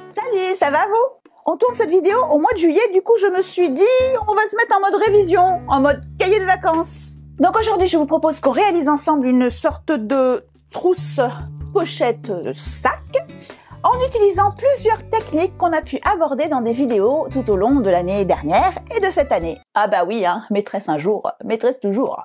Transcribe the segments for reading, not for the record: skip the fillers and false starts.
Salut, ça va vous? On tourne cette vidéo au mois de juillet, du coup je me suis dit on va se mettre en mode révision, en mode cahier de vacances. Donc aujourd'hui je vous propose qu'on réalise ensemble une sorte de trousse pochette sac en utilisant plusieurs techniques qu'on a pu aborder dans des vidéos tout au long de l'année dernière et de cette année. Ah bah oui, hein, maîtresse un jour, maîtresse toujours.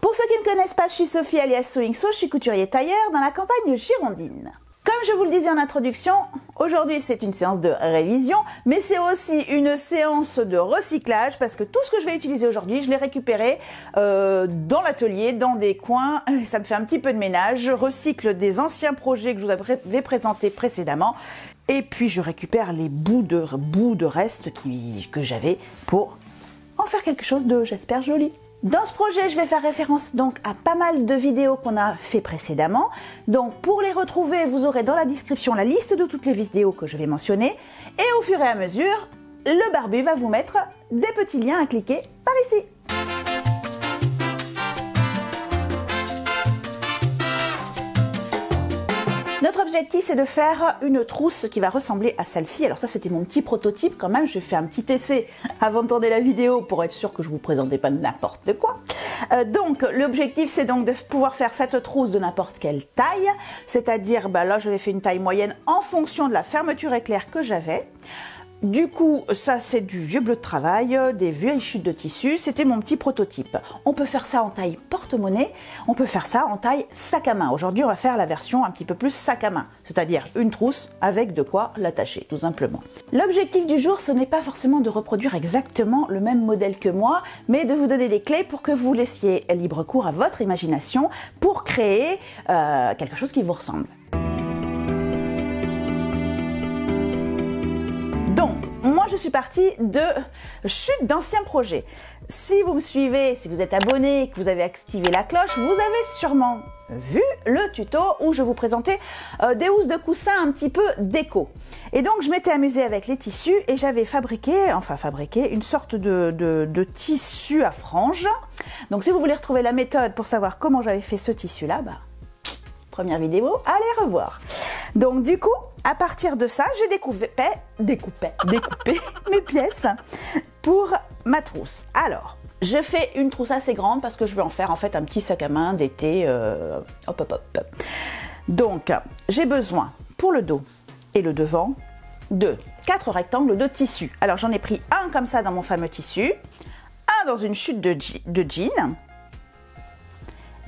Pour ceux qui ne me connaissent pas, je suis Sophie alias Sewingso, je suis couturier tailleur dans la campagne girondine. Comme je vous le disais en introduction, aujourd'hui c'est une séance de révision, mais c'est aussi une séance de recyclage parce que tout ce que je vais utiliser aujourd'hui, je l'ai récupéré dans l'atelier, dans des coins, ça me fait un petit peu de ménage, je recycle des anciens projets que je vous avais présentés précédemment, et puis je récupère les bouts de restes que j'avais pour en faire quelque chose de, j'espère, joli. Dans ce projet, je vais faire référence donc à pas mal de vidéos qu'on a fait précédemment. Donc pour les retrouver, vous aurez dans la description la liste de toutes les vidéos que je vais mentionner. Et au fur et à mesure, le barbu va vous mettre des petits liens à cliquer par ici. Notre objectif, c'est de faire une trousse qui va ressembler à celle-ci. Alors ça, c'était mon petit prototype quand même. J'ai fait un petit essai avant de tourner la vidéo pour être sûr que je vous présentais pas n'importe quoi. Donc, l'objectif, c'est donc de pouvoir faire cette trousse de n'importe quelle taille. C'est-à-dire, là, j'avais fait une taille moyenne en fonction de la fermeture éclair que j'avais. Du coup, ça c'est du vieux bleu de travail, des vieilles chutes de tissu, c'était mon petit prototype. On peut faire ça en taille porte-monnaie, on peut faire ça en taille sac à main. Aujourd'hui, on va faire la version un petit peu plus sac à main, c'est-à-dire une trousse avec de quoi l'attacher, tout simplement. L'objectif du jour, ce n'est pas forcément de reproduire exactement le même modèle que moi, mais de vous donner des clés pour que vous laissiez libre cours à votre imagination pour créer quelque chose qui vous ressemble. Donc, moi je suis partie de chute d'anciens projets. Si vous me suivez, si vous êtes abonné, que vous avez activé la cloche, vous avez sûrement vu le tuto où je vous présentais des housses de coussin un petit peu déco. Et donc je m'étais amusée avec les tissus et j'avais fabriqué une sorte de tissu à franges. Donc si vous voulez retrouver la méthode pour savoir comment j'avais fait ce tissu-là, première vidéo, allez revoir. Donc du coup, à partir de ça, j'ai découpé mes pièces pour ma trousse. Alors, je fais une trousse assez grande parce que je veux en faire en fait un petit sac à main d'été. Hop. Donc, j'ai besoin pour le dos et le devant de 4 rectangles de tissu. Alors, j'en ai pris un comme ça dans mon fameux tissu, un dans une chute de jean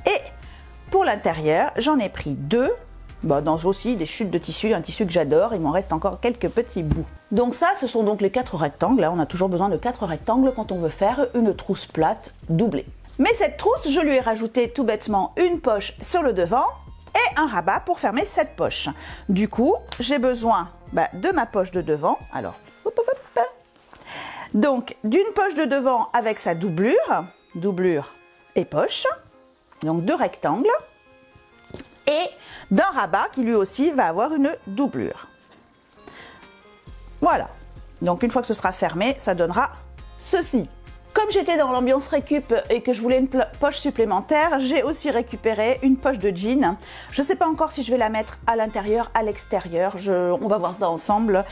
et pour l'intérieur, j'en ai pris 2 dans aussi des chutes de tissu, un tissu que j'adore, il m'en reste encore quelques petits bouts. Donc ça, ce sont donc les 4 rectangles, là on a toujours besoin de 4 rectangles quand on veut faire une trousse plate doublée. Mais cette trousse, je lui ai rajouté tout bêtement une poche sur le devant et un rabat pour fermer cette poche. Du coup, j'ai besoin de ma poche de devant, alors donc d'une poche de devant avec sa doublure et poche, donc 2 rectangles, et d'un rabat qui lui aussi va avoir une doublure. Voilà, donc une fois que ce sera fermé, ça donnera ceci. Comme j'étais dans l'ambiance récup et que je voulais une poche supplémentaire, j'ai aussi récupéré une poche de jean. Je ne sais pas encore si je vais la mettre à l'intérieur, à l'extérieur, on va voir ça ensemble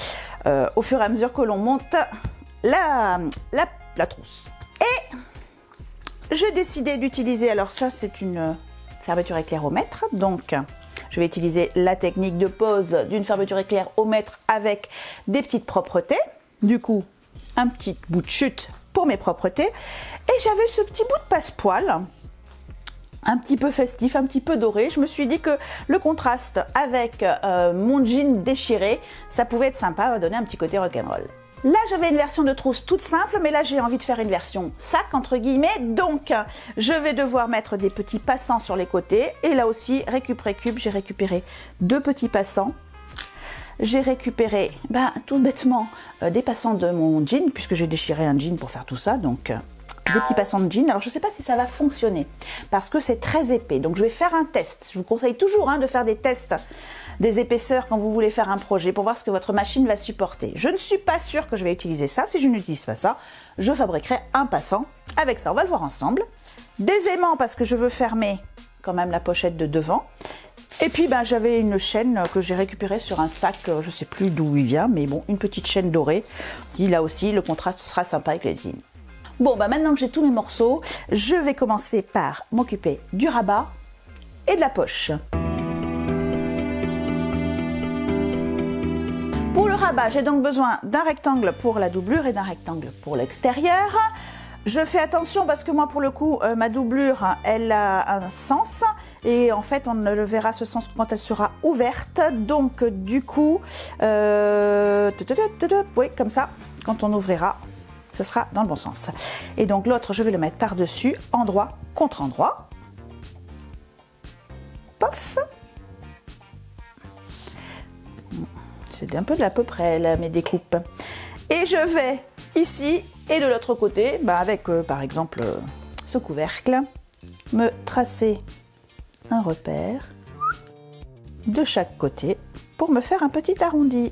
au fur et à mesure que l'on monte la trousse. Et j'ai décidé d'utiliser, alors ça c'est une fermeture éclair au mètre, donc je vais utiliser la technique de pose d'une fermeture éclair au mètre avec des petites propretés. Du coup, un petit bout de chute pour mes propretés. Et j'avais ce petit bout de passepoil, un petit peu festif, un petit peu doré. Je me suis dit que le contraste avec mon jean déchiré, ça pouvait être sympa, va donner un petit côté rock'n'roll. Là, j'avais une version de trousse toute simple, mais là, j'ai envie de faire une version sac, entre guillemets. Donc, je vais devoir mettre des petits passants sur les côtés. Et là aussi, récup, j'ai récupéré 2 petits passants. J'ai récupéré, tout bêtement, des passants de mon jean, puisque j'ai déchiré un jean pour faire tout ça. Donc, des petits passants de jean. Alors je ne sais pas si ça va fonctionner parce que c'est très épais. Donc je vais faire un test. Je vous conseille toujours de faire des tests des épaisseurs quand vous voulez faire un projet pour voir ce que votre machine va supporter. Je ne suis pas sûre que je vais utiliser ça. Si je n'utilise pas ça, je fabriquerai un passant avec ça. On va le voir ensemble. Des aimants parce que je veux fermer quand même la pochette de devant. Et puis j'avais une chaîne que j'ai récupérée sur un sac, je ne sais plus d'où il vient, mais bon, une petite chaîne dorée. Qui là aussi, le contraste sera sympa avec les jeans. Bon, maintenant que j'ai tous mes morceaux, je vais commencer par m'occuper du rabat et de la poche. Pour le rabat, j'ai donc besoin d'un rectangle pour la doublure et d'un rectangle pour l'extérieur. Je fais attention parce que moi, pour le coup, ma doublure, elle a un sens. Et en fait, on ne le verra ce sens que quand elle sera ouverte. Donc, du coup, oui, comme ça, quand on ouvrira, ce sera dans le bon sens. Et donc, l'autre, je vais le mettre par-dessus, endroit contre endroit. Pof! C'est un peu de à peu près, là, mes découpes. Et je vais ici et de l'autre côté, avec par exemple ce couvercle, me tracer un repère de chaque côté pour me faire un petit arrondi.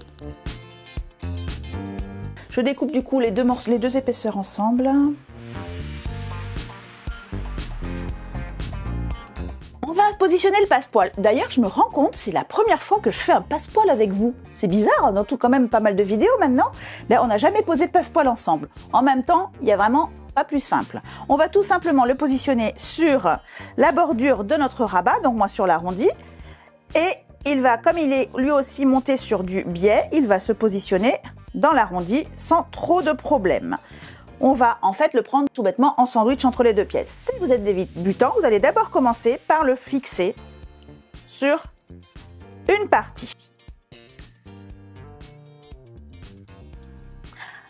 Je découpe du coup les deux épaisseurs ensemble. On va positionner le passepoil. D'ailleurs, je me rends compte, c'est la première fois que je fais un passepoil avec vous. C'est bizarre, dans tout quand même pas mal de vidéos maintenant. On n'a jamais posé de passepoil ensemble. En même temps, il y a vraiment pas plus simple. On va tout simplement le positionner sur la bordure de notre rabat, donc moi sur l'arrondi. Et il va, comme il est lui aussi monté sur du biais, il va se positionner dans l'arrondi sans trop de problèmes. On va en fait le prendre tout bêtement en sandwich entre les deux pièces. Si vous êtes débutant, vous allez d'abord commencer par le fixer sur une partie.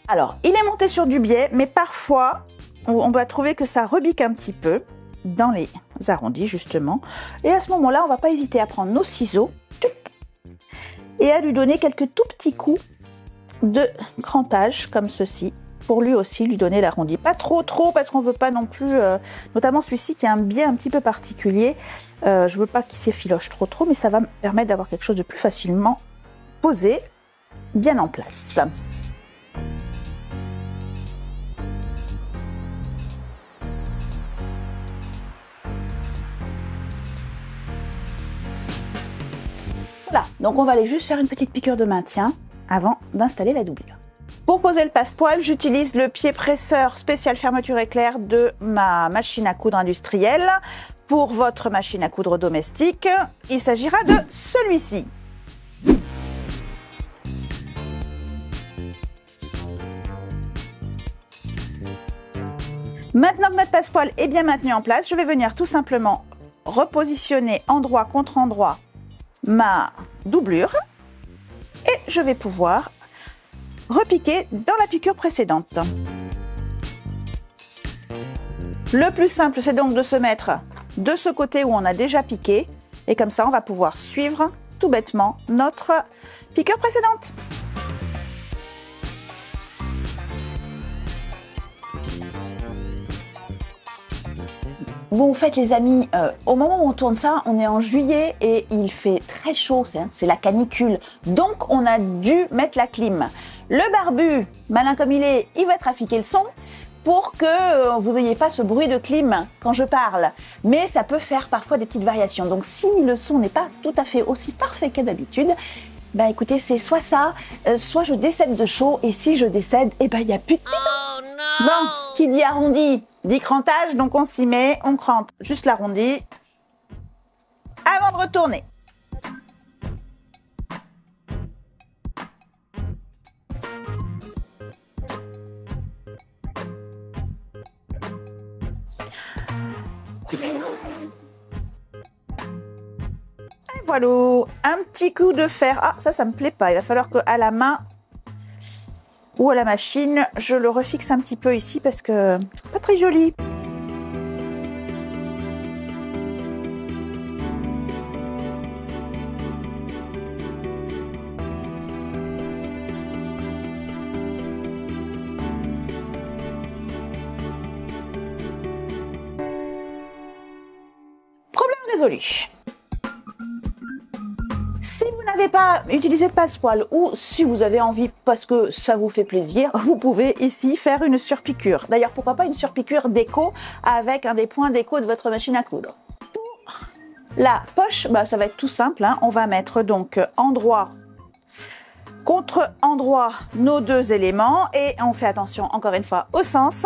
Alors, il est monté sur du biais, mais parfois, on va trouver que ça rebique un petit peu dans les arrondis, justement. Et à ce moment-là, on ne va pas hésiter à prendre nos ciseaux et à lui donner quelques tout petits coups de crantage, comme ceci, pour lui aussi lui donner l'arrondi. Pas trop, parce qu'on ne veut pas non plus, notamment celui-ci qui a un biais un petit peu particulier. Je ne veux pas qu'il s'effiloche trop, mais ça va me permettre d'avoir quelque chose de plus facilement posé, bien en place. Voilà, donc on va aller juste faire une petite piqûre de maintien avant d'installer la doublure. Pour poser le passepoil, j'utilise le pied presseur spécial fermeture éclair de ma machine à coudre industrielle. Pour votre machine à coudre domestique, il s'agira de celui-ci. Maintenant que notre passepoil est bien maintenu en place, je vais venir tout simplement repositionner endroit contre endroit ma doublure et je vais pouvoir repiquer dans la piqûre précédente. Le plus simple, c'est donc de se mettre de ce côté où on a déjà piqué et comme ça on va pouvoir suivre tout bêtement notre piqûre précédente. Bon, en fait, les amis, au moment où on tourne ça, on est en juillet et il fait très chaud, c'est la canicule. Donc, on a dû mettre la clim. Le barbu, malin comme il va trafiquer le son pour que vous n'ayez pas ce bruit de clim quand je parle. Mais ça peut faire parfois des petites variations. Donc, si le son n'est pas tout à fait aussi parfait que d'habitude, écoutez, c'est soit ça, soit je décède de chaud. Et si je décède, il n'y a plus de... Oh, no. Bon, qui dit arrondi dit crantage, donc on s'y met, on crante juste l'arrondi avant de retourner. Et voilà, un petit coup de fer. Ah, ça me plaît pas. Il va falloir qu'à la main ou à la machine, je le refixe un petit peu ici parce que pas très joli. résolu. Si vous n'avez pas utilisé de passepoil ou si vous avez envie parce que ça vous fait plaisir, vous pouvez ici faire une surpiqûre. D'ailleurs, pourquoi pas une surpiqûre déco avec un des points déco de votre machine à coudre. Pour la poche, ça va être tout simple, hein. On va mettre donc endroit contre endroit nos deux éléments et on fait attention encore une fois au sens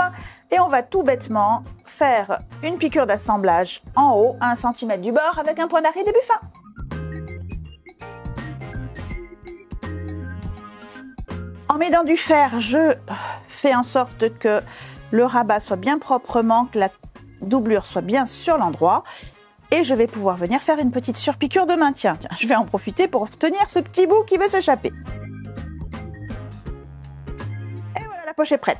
et on va tout bêtement faire une piqûre d'assemblage en haut à 1 cm du bord avec un point d'arrêt début fin. En mettant du fer, je fais en sorte que le rabat soit bien proprement, que la doublure soit bien sur l'endroit. Et je vais pouvoir venir faire une petite surpiqûre de maintien. Tiens, je vais en profiter pour obtenir ce petit bout qui veut s'échapper. Et voilà, la poche est prête.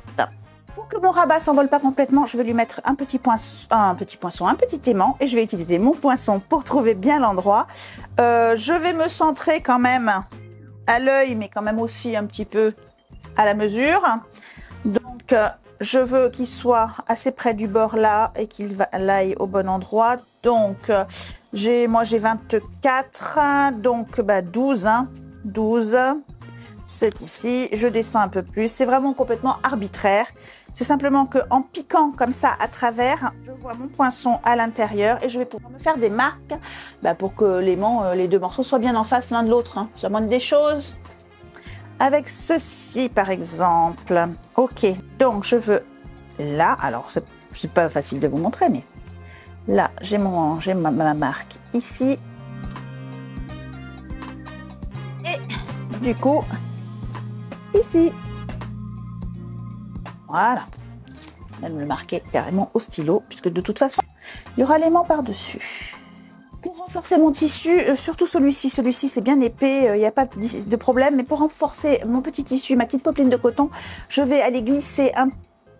Pour que mon rabat s'envole pas complètement, je vais lui mettre un petit aimant. Et je vais utiliser mon poinçon pour trouver bien l'endroit. Je vais me centrer quand même à l'œil, mais quand même aussi un petit peu à la mesure. Donc, je veux qu'il soit assez près du bord là et qu'il aille au bon endroit. Donc, moi j'ai 24, donc 12, hein, 12, c'est ici. Je descends un peu plus. C'est vraiment complètement arbitraire. C'est simplement que en piquant comme ça à travers, je vois mon poinçon à l'intérieur et je vais pouvoir me faire des marques pour que les deux morceaux soient bien en face l'un de l'autre. Hein. Ça montre des choses. Avec ceci, par exemple. Ok, donc je veux là. Alors, c'est pas facile de vous montrer, mais là, j'ai ma marque ici. Et du coup, ici. Voilà. Je vais me le marquer carrément au stylo, puisque de toute façon, il y aura l'aimant par-dessus. Pour renforcer mon tissu, surtout celui-ci c'est bien épais, il n'y a pas de problème. Mais pour renforcer mon petit tissu, ma petite popeline de coton, je vais aller glisser une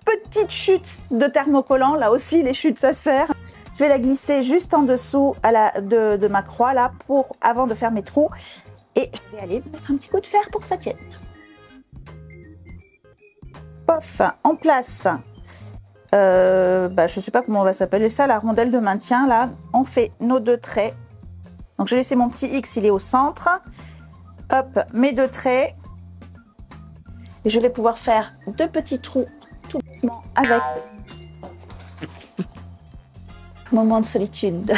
petite chute de thermocollant. Là aussi, les chutes, ça sert. Je vais la glisser juste en dessous de ma croix, là, avant de faire mes trous. Et je vais aller mettre un petit coup de fer pour que ça tienne. Pof, on place, je sais pas comment on va s'appeler ça, la rondelle de maintien, là. On fait nos deux traits. Donc, j'ai laissé mon petit X, il est au centre. Hop, mes deux traits. Et je vais pouvoir faire deux petits trous tout doucement avec... Moment de solitude.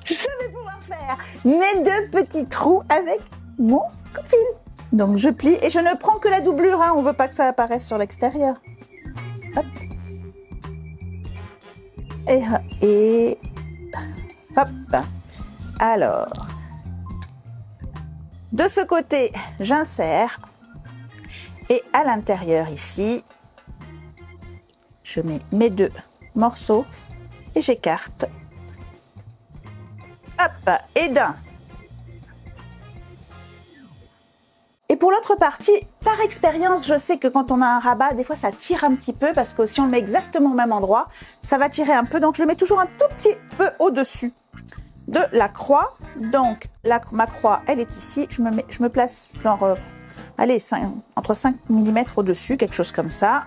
Je vais pouvoir faire mes deux petits trous avec mon fil. Donc je plie et je ne prends que la doublure, hein. On ne veut pas que ça apparaisse sur l'extérieur. Hop. Et hop. Alors, de ce côté, j'insère. Et à l'intérieur ici, je mets mes deux morceaux et j'écarte. Hop, et d'un. Et pour l'autre partie, par expérience, je sais que quand on a un rabat, des fois ça tire un petit peu parce que si on le met exactement au même endroit, ça va tirer un peu. Donc je le mets toujours un tout petit peu au-dessus de la croix. Donc ma croix, elle est ici. Je me place genre, entre 5 mm au-dessus, quelque chose comme ça.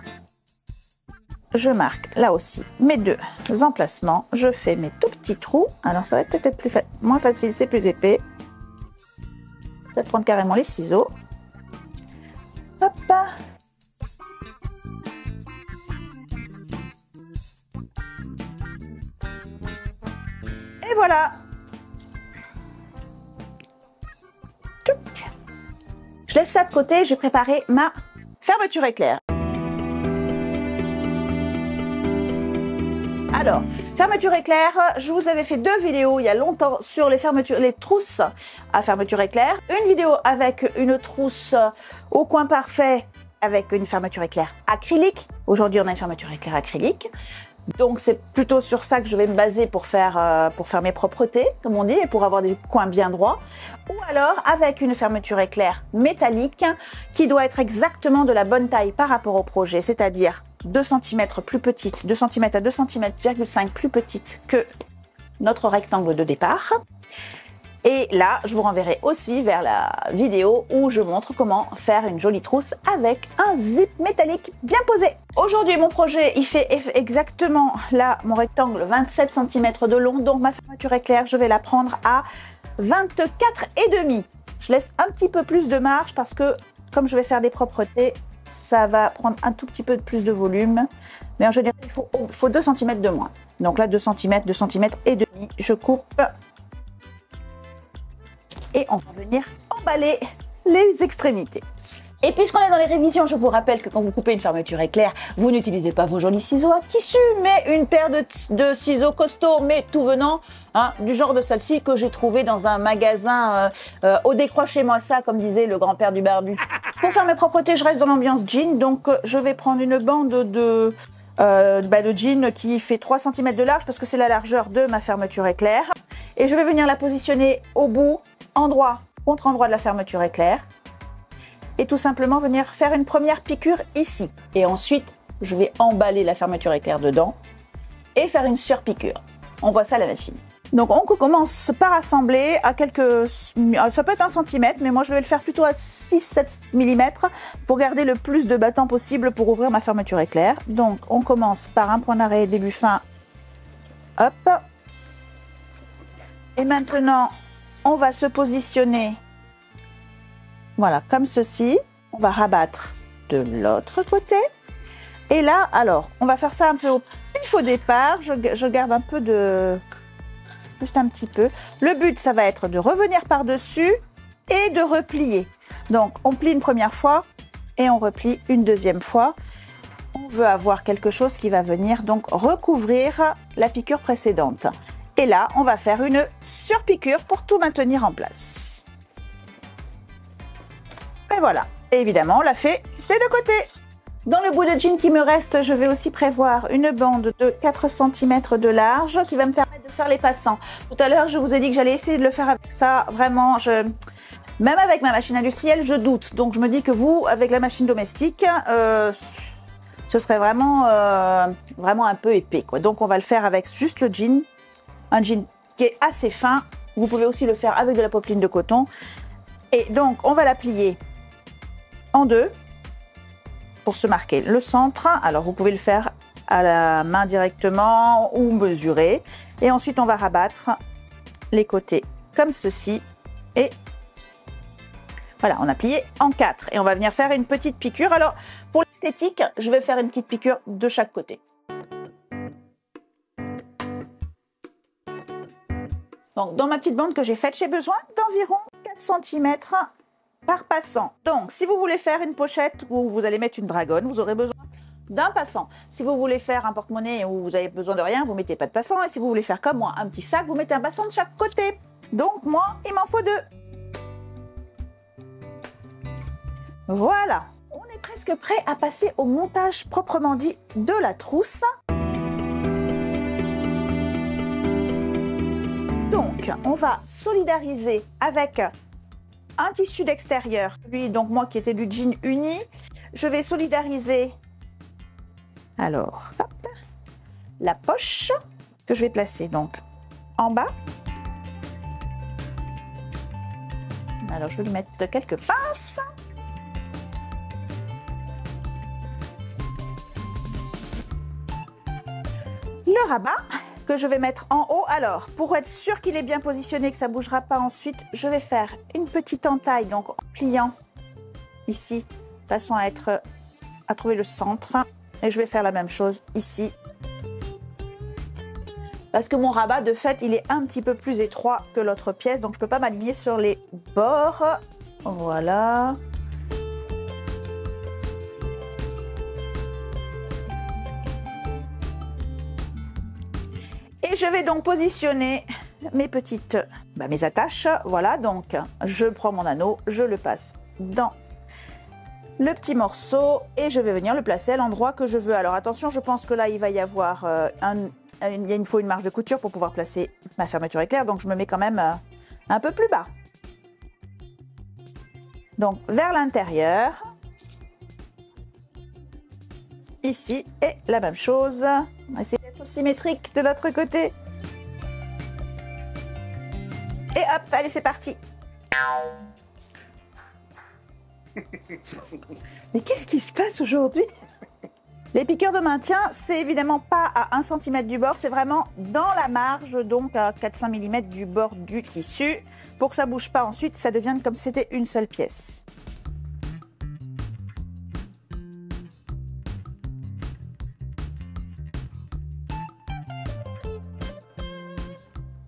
Je marque là aussi mes deux emplacements. Je fais mes tout petits trous. Alors ça va peut-être être moins facile, c'est plus épais. Je vais prendre carrément les ciseaux. Hop. Et voilà. Je laisse ça de côté, je vais préparer ma fermeture éclair. Alors, fermeture éclair, je vous avais fait 2 vidéos il y a longtemps sur les trousses à fermeture éclair. Une vidéo avec une trousse au coin parfait avec une fermeture éclair acrylique. Aujourd'hui, on a une fermeture éclair acrylique. Donc, c'est plutôt sur ça que je vais me baser pour faire mes propretés, comme on dit, et pour avoir des coins bien droits. Ou alors, avec une fermeture éclair métallique qui doit être exactement de la bonne taille par rapport au projet, c'est-à-dire 2 cm plus petite, 2 cm à 2,5 cm plus petite que notre rectangle de départ. Et là, je vous renverrai aussi vers la vidéo où je montre comment faire une jolie trousse avec un zip métallique bien posé. Aujourd'hui, mon projet, il fait exactement là, mon rectangle, 27 cm de long. Donc ma fermeture éclair, je vais la prendre à 24,5. Je laisse un petit peu plus de marge parce que comme je vais faire des propretés, ça va prendre un tout petit peu plus de volume. Mais en général, il faut 2 cm de moins. Donc là, 2 cm, 2 cm et demi, je coupe. Et on va venir emballer les extrémités. Et puisqu'on est dans les révisions, je vous rappelle que quand vous coupez une fermeture éclair, vous n'utilisez pas vos jolis ciseaux à tissu, mais une paire de ciseaux costauds, mais tout venant, hein, du genre de celle-ci que j'ai trouvé dans un magasin au décrochez-moi ça, comme disait le grand-père du barbu. Pour faire mes propretés, je reste dans l'ambiance jean, donc je vais prendre une bande de jean qui fait 3 cm de large parce que c'est la largeur de ma fermeture éclair. Et je vais venir la positionner au bout, endroit contre endroit de la fermeture éclair. Et tout simplement venir faire une première piqûre ici. Et ensuite, je vais emballer la fermeture éclair dedans et faire une surpiqûre. On voit ça à la machine. Donc on commence par assembler à quelques... Ça peut être 1 cm, mais moi je vais le faire plutôt à 6-7 mm pour garder le plus de battant possible pour ouvrir ma fermeture éclair. Donc on commence par un point d'arrêt début fin. Hop. Et maintenant, on va se positionner, voilà, comme ceci. On va rabattre de l'autre côté. Et là, alors, on va faire ça un peu au pif au départ. Je garde un peu de... Juste un petit peu. Le but, ça va être de revenir par-dessus et de replier. Donc, on plie une première fois et on replie une deuxième fois. On veut avoir quelque chose qui va venir donc recouvrir la piqûre précédente. Et là, on va faire une surpiqûre pour tout maintenir en place. Et voilà. Et évidemment, on l'a fait des deux côtés. Dans le bout de jean qui me reste, je vais aussi prévoir une bande de 4 cm de large qui va me permettre de faire les passants. Tout à l'heure, je vous ai dit que j'allais essayer de le faire avec ça. Vraiment, même avec ma machine industrielle, je doute. Donc, je me dis que vous, avec la machine domestique, ce serait vraiment un peu épais, quoi. Donc, on va le faire avec juste le jean. Un jean qui est assez fin. Vous pouvez aussi le faire avec de la popeline de coton. Et donc, on va la plier en deux pour se marquer le centre. Alors, vous pouvez le faire à la main directement ou mesurer. Et ensuite, on va rabattre les côtés comme ceci. Et voilà, on a plié en 4. Et on va venir faire une petite piqûre. Alors, pour l'esthétique, je vais faire une petite piqûre de chaque côté. Donc, dans ma petite bande que j'ai faite, j'ai besoin d'environ 4 cm par passant. Donc, si vous voulez faire une pochette où vous allez mettre une dragonne, vous aurez besoin d'un passant. Si vous voulez faire un porte-monnaie où vous avez besoin de rien, vous mettez pas de passant. Et si vous voulez faire comme moi, un petit sac, vous mettez un passant de chaque côté. Donc, moi, il m'en faut 2. Voilà. On est presque prêt à passer au montage proprement dit de la trousse. Donc, on va solidariser avec un tissu d'extérieur, lui, donc moi qui était du jean uni. Je vais solidariser, alors, hop, la poche que je vais placer donc en bas. Alors, je vais lui mettre quelques pinces. Le rabat que je vais mettre en haut. Alors, pour être sûr qu'il est bien positionné, que ça ne bougera pas ensuite, je vais faire une petite entaille, donc en pliant ici, de façon à trouver le centre. Et je vais faire la même chose ici. Parce que mon rabat, de fait, il est un petit peu plus étroit que l'autre pièce, donc je ne peux pas m'aligner sur les bords. Voilà. Et je vais donc positionner mes attaches. Voilà, donc je prends mon anneau, je le passe dans le petit morceau et je vais venir le placer à l'endroit que je veux. Alors attention, je pense que là, il va y avoir il faut une marge de couture pour pouvoir placer ma fermeture éclair. Donc je me mets quand même un peu plus bas. Donc vers l'intérieur. Ici, et la même chose. On va essayer d'être symétrique de l'autre côté. Et hop, allez, c'est parti. Mais qu'est-ce qui se passe aujourd'hui? Les piqûres de maintien, c'est évidemment pas à 1 cm du bord, c'est vraiment dans la marge, donc à 4-5 mm du bord du tissu, pour que ça bouge pas ensuite, ça devienne comme si c'était une seule pièce.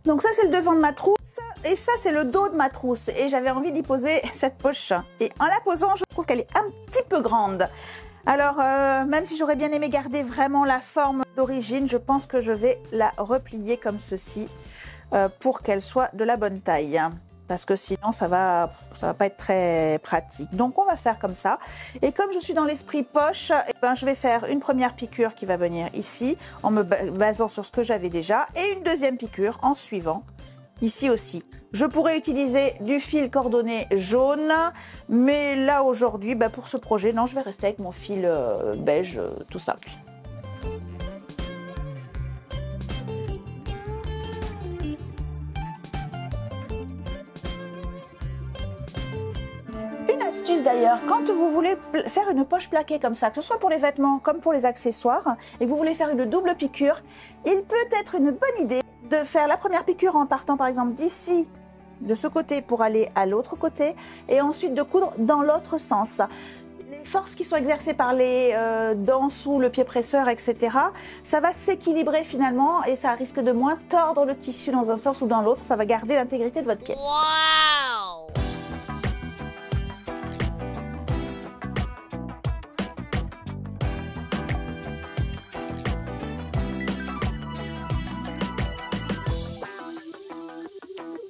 Donc ça, c'est le devant de ma trousse, et ça, c'est le dos de ma trousse. Et j'avais envie d'y poser cette poche. Et en la posant, je trouve qu'elle est un petit peu grande. Alors, même si j'aurais bien aimé garder vraiment la forme d'origine, je pense que je vais la replier comme ceci pour qu'elle soit de la bonne taille. Parce que sinon, ça va pas être très pratique. Donc, on va faire comme ça. Et comme je suis dans l'esprit poche, eh ben, je vais faire une première piqûre qui va venir ici, en me basant sur ce que j'avais déjà, et une deuxième piqûre en suivant, ici aussi. Je pourrais utiliser du fil cordonné jaune, mais là, aujourd'hui, bah, pour ce projet, non, je vais rester avec mon fil beige, tout simple. Astuce d'ailleurs, quand vous voulez faire une poche plaquée comme ça, que ce soit pour les vêtements comme pour les accessoires, et que vous voulez faire une double piqûre, il peut être une bonne idée de faire la première piqûre en partant par exemple d'ici, de ce côté pour aller à l'autre côté, et ensuite de coudre dans l'autre sens. Les forces qui sont exercées par les dents sous le pied presseur, etc., ça va s'équilibrer finalement et ça risque de moins tordre le tissu dans un sens ou dans l'autre, ça va garder l'intégrité de votre pièce. Wow!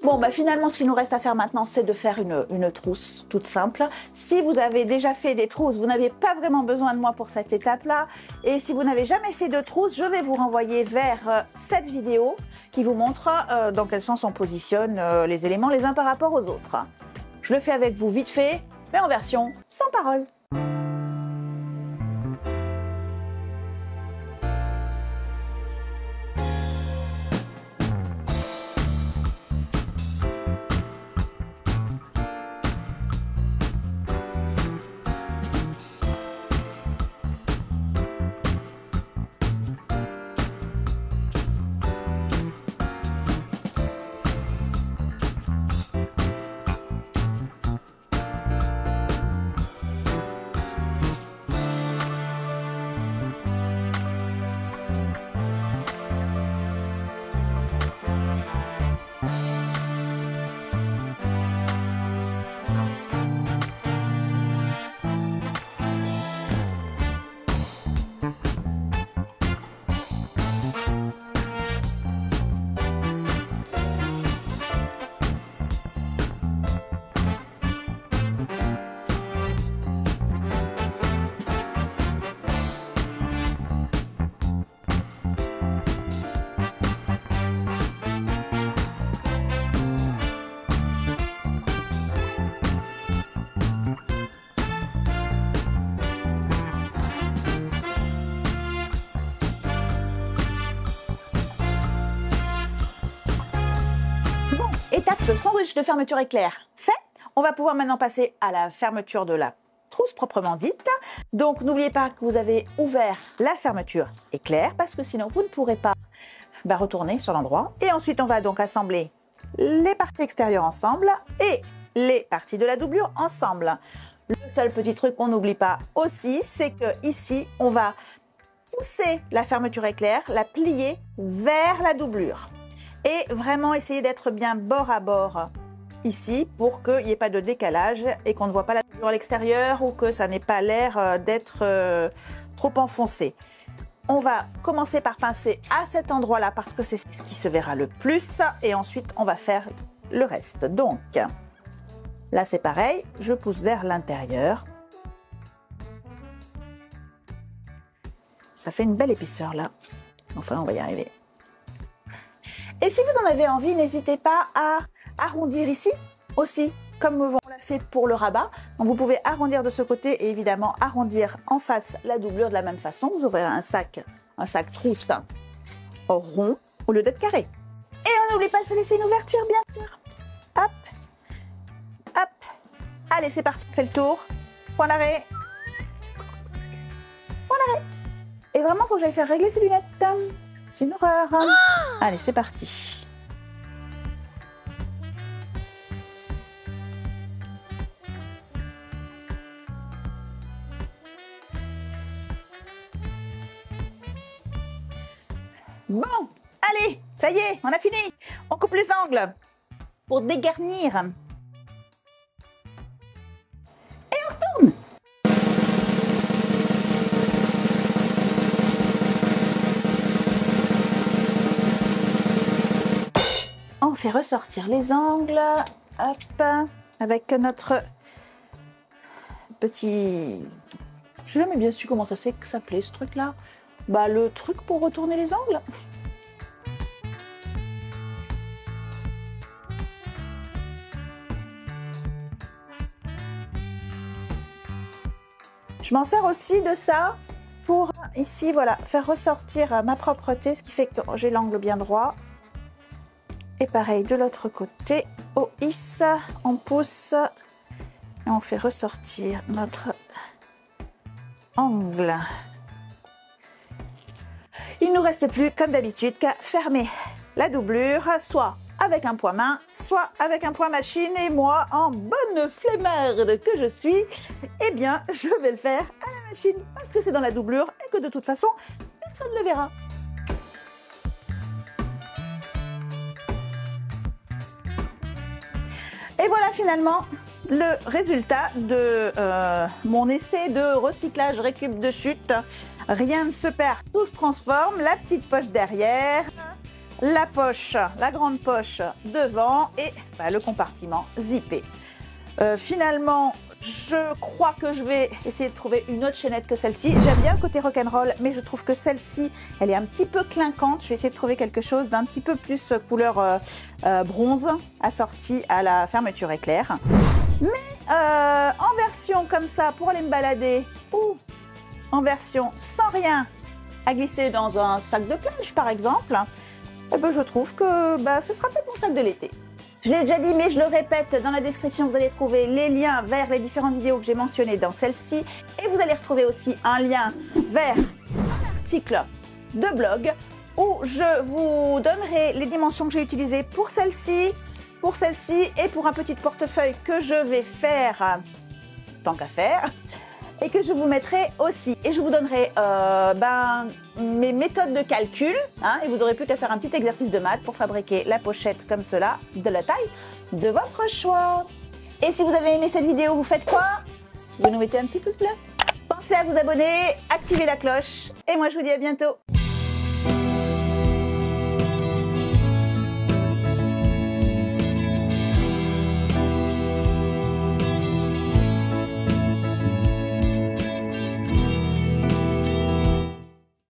Bon, bah finalement, ce qu'il nous reste à faire maintenant, c'est de faire une trousse toute simple. Si vous avez déjà fait des trousses, vous n'avez pas vraiment besoin de moi pour cette étape-là. Et si vous n'avez jamais fait de trousse, je vais vous renvoyer vers cette vidéo qui vous montre dans quel sens on positionne les éléments les uns par rapport aux autres. Je le fais avec vous vite fait, mais en version sans parole. Étape de sandwich de fermeture éclair fait. On va pouvoir maintenant passer à la fermeture de la trousse proprement dite. Donc n'oubliez pas que vous avez ouvert la fermeture éclair parce que sinon vous ne pourrez pas retourner sur l'endroit. Et ensuite on va donc assembler les parties extérieures ensemble et les parties de la doublure ensemble. Le seul petit truc qu'on n'oublie pas aussi, c'est que ici on va pousser la fermeture éclair, la plier vers la doublure. Et vraiment essayer d'être bien bord à bord ici pour qu'il n'y ait pas de décalage et qu'on ne voit pas la doublure à l'extérieur ou que ça n'ait pas l'air d'être trop enfoncé. On va commencer par pincer à cet endroit-là parce que c'est ce qui se verra le plus et ensuite on va faire le reste. Donc là c'est pareil, je pousse vers l'intérieur. Ça fait une belle épaisseur là. Enfin on va y arriver. Et si vous en avez envie, n'hésitez pas à arrondir ici aussi, comme on l'a fait pour le rabat. Donc vous pouvez arrondir de ce côté et évidemment arrondir en face la doublure de la même façon. Vous ouvrirez un sac trousse rond au lieu d'être carré. Et on n'oublie pas de se laisser une ouverture, bien sûr. Allez, c'est parti, on fait le tour. Point d'arrêt. Point d'arrêt. Et vraiment, il faut que j'aille faire régler ces lunettes. C'est une horreur. Allez, c'est parti. Bon, allez, ça y est, on a fini. On coupe les angles pour dégarnir. Et on retourne. On fait ressortir les angles. Hop, avec notre petit... Je n'ai jamais bien su comment ça s'appelait ce truc-là. Bah, le truc pour retourner les angles. Je m'en sers aussi de ça pour, ici, voilà, faire ressortir ma propreté, ce qui fait que j'ai l'angle bien droit. Et pareil, de l'autre côté, on hisse, on pousse, et on fait ressortir notre angle. Il ne nous reste plus, comme d'habitude, qu'à fermer la doublure, soit avec un point main, soit avec un point machine. Et moi, en bonne flemmarde que je suis, eh bien, je vais le faire à la machine parce que c'est dans la doublure et que de toute façon, personne ne le verra. Et voilà finalement le résultat de mon essai de recyclage récup de chute. Rien ne se perd, tout se transforme. La petite poche derrière, la poche, la grande poche devant et le compartiment zippé. Finalement, je crois que je vais essayer de trouver une autre chaînette que celle-ci. J'aime bien le côté rock'n'roll, mais je trouve que celle-ci, elle est un petit peu clinquante. Je vais essayer de trouver quelque chose d'un petit peu plus couleur bronze, assorti à la fermeture éclair. Mais en version comme ça, pour aller me balader, ou en version sans rien, à glisser dans un sac de plage par exemple, eh ben, je trouve que ce sera peut-être mon sac de l'été. Je l'ai déjà dit, mais je le répète, dans la description, vous allez trouver les liens vers les différentes vidéos que j'ai mentionnées dans celle-ci. Et vous allez retrouver aussi un lien vers un article de blog où je vous donnerai les dimensions que j'ai utilisées pour celle-ci et pour un petit portefeuille que je vais faire, tant qu'à faire, et que je vous mettrai aussi. Et je vous donnerai mes méthodes de calcul, et vous aurez plus qu'à faire un petit exercice de maths pour fabriquer la pochette comme cela, de la taille de votre choix. Et si vous avez aimé cette vidéo, vous faites quoi? Vous nous mettez un petit pouce bleu. Pensez à vous abonner, activer la cloche, et moi je vous dis à bientôt.